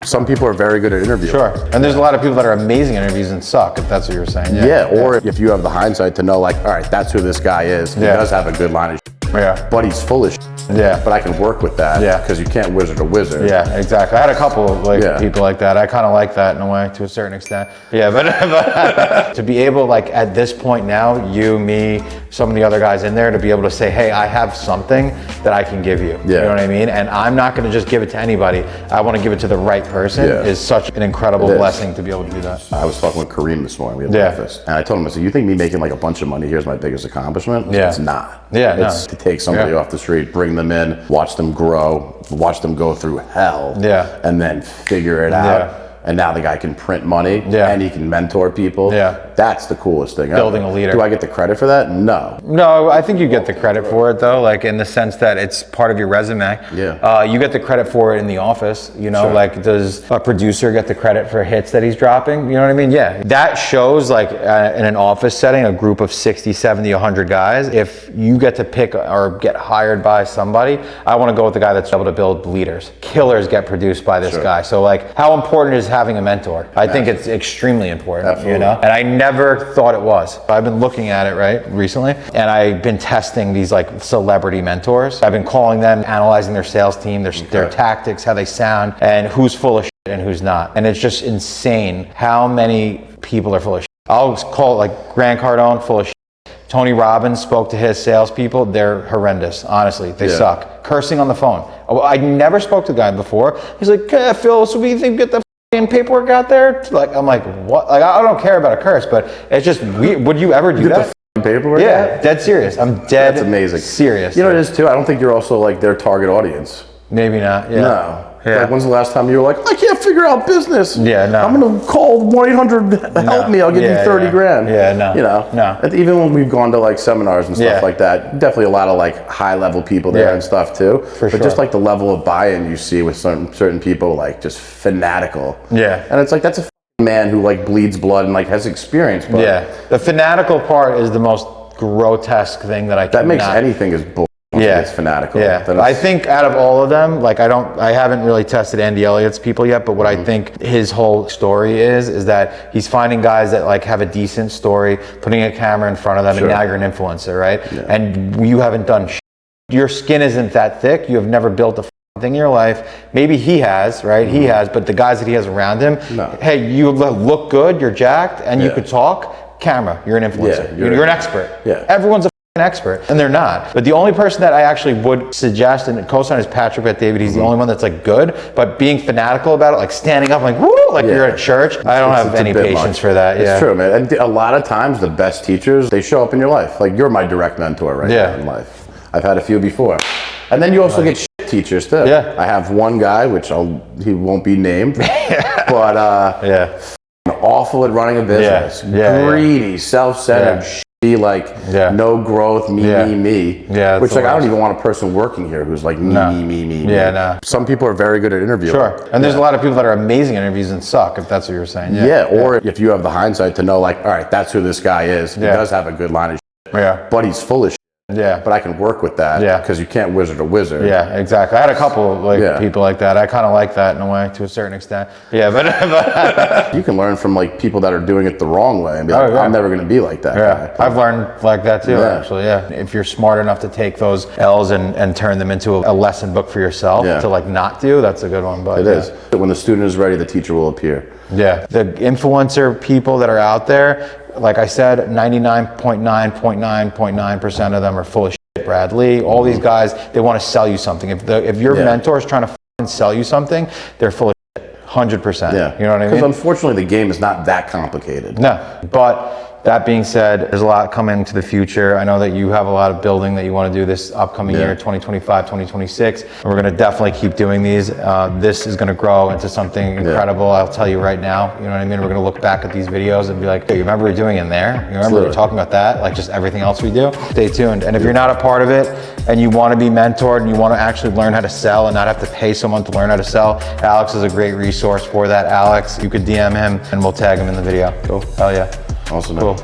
Some people are very good at interviewing. Sure. And there's a lot of people that are amazing at interviews and suck, if that's what you're saying. Yeah, or if you have the hindsight to know, like, all right, that's who this guy is. He does have a good line of but he's full of but I can work with that because you can't wizard a wizard. Yeah, exactly. I had a couple of people like that. I kind of like that in a way, to a certain extent. Yeah, but to be able, like, at this point now, you, me, some of the other guys in there, to be able to say, hey, I have something that I can give you. You know what I mean? And I'm not going to just give it to anybody. I want to give it to the right person. Is such an incredible blessing to be able to do that. I was talking with Kareem this morning. We had breakfast. And I told him, I said, you think me making like a bunch of money here is my biggest accomplishment? It's not. It's to take somebody off the street, bring them in, watch them grow, watch them go through hell, and then figure it out. And now the guy can print money and he can mentor people. That's the coolest thing. Building a leader. Do I get the credit for that? No. No, I think you get the credit for it though, like in the sense that it's part of your resume. You get the credit for it in the office, you know, like does a producer get the credit for hits that he's dropping? You know what I mean? Yeah. That shows, like in an office setting, a group of 60, 70, 100 guys, if you get to pick or get hired by somebody, I want to go with the guy that's able to build leaders. Killers get produced by this guy. So like, how important is having a mentor? I think it's extremely important, you know? And I never thought it was. I've been looking at it, right, recently, and I've been testing these like celebrity mentors. I've been calling them, analyzing their sales team, their tactics, how they sound, and who's full of shit and who's not. And it's just insane how many people are full of shit. I'll call it like Grant Cardone, full of shit. Tony Robbins spoke to his salespeople. They're horrendous. Honestly, they suck. Cursing on the phone. I never spoke to the guy before. He's like, Phil, so what do you think? Get the paperwork out there? Like, I'm like, what? Like, I don't care about a curse, but it's just weird. Would you ever do that? The paperwork? Yeah, dead serious. I'm dead. That's amazing. Serious. You know what it is too? I don't think you're also like their target audience. Maybe not. Yeah. No. Like, when's the last time you were like, I can't figure out business? Yeah, no. I'm gonna call 1-800 help me. I'll give you 30 grand. Yeah, no. You know, no. Even when we've gone to like seminars and stuff like that, definitely a lot of like high level people there and stuff too. But just like the level of buy-in you see with certain people, like just fanatical. And it's like, that's a man who like bleeds blood and like has experience. But the fanatical part is the most grotesque thing that I can. That makes anything as bull. It's fanatical. I think out of all of them, like I haven't really tested Andy Elliott's people yet, but what I think his whole story is that he's finding guys that like have a decent story, putting a camera in front of them, and now you're an influencer, right? And you haven't done shit. Your skin isn't that thick. You have never built a thing in your life. Maybe he has, right? He has, but the guys that he has around him, hey, you look good, you're jacked, and you could talk. Camera, you're an influencer. You're an expert. Everyone's a expert, and they're not. But the only person that I actually would suggest and co-sign is Patrick Bet-David. He's the only one that's like good, but being fanatical about it, like standing up like woo, like you're at church. I don't have any patience for that. It's true, man. And a lot of times the best teachers, they show up in your life. Like, you're my direct mentor right now in life. I've had a few before. And then you also get shit teachers too. I have one guy, which he won't be named, but awful at running a business, greedy, self-centered, like no growth, me. Which like I don't even want a person working here who's like me. Some people are very good at interviewing. And there's a lot of people that are amazing at interviews and suck, if that's what you're saying. Or if you have the hindsight to know, like, all right, that's who this guy is. He does have a good line of but he's full of but I can work with that because you can't wizard a wizard. Exactly. I had a couple like people like that. I kind of like that in a way, to a certain extent. But you can learn from like people that are doing it the wrong way and be like, I'm never going to be like that guy. I've learned like that too, actually. If you're smart enough to take those L's and turn them into a lesson book for yourself to like not do, that's a good one. But it is. When the student is ready, the teacher will appear. The influencer people that are out there, like I said, 99.9% of them are full of shit. Brad Lee, all these guys, they want to sell you something. If your mentor is trying to sell you something, they're full of shit, 100%. You know what I mean? Because unfortunately, the game is not that complicated. No, but that being said, there's a lot coming to the future. I know that you have a lot of building that you want to do this upcoming year, 2025, 2026. And we're going to definitely keep doing these. This is going to grow into something incredible. I'll tell you right now, you know what I mean? We're going to look back at these videos and be like, hey, you remember we were doing in there? You remember we were talking about that? Like just everything else we do? Stay tuned. And if you're not a part of it and you want to be mentored and you want to actually learn how to sell and not have to pay someone to learn how to sell, Alex is a great resource for that. Alex, you could DM him and we'll tag him in the video. Cool. Hell yeah. Awesome. Cool.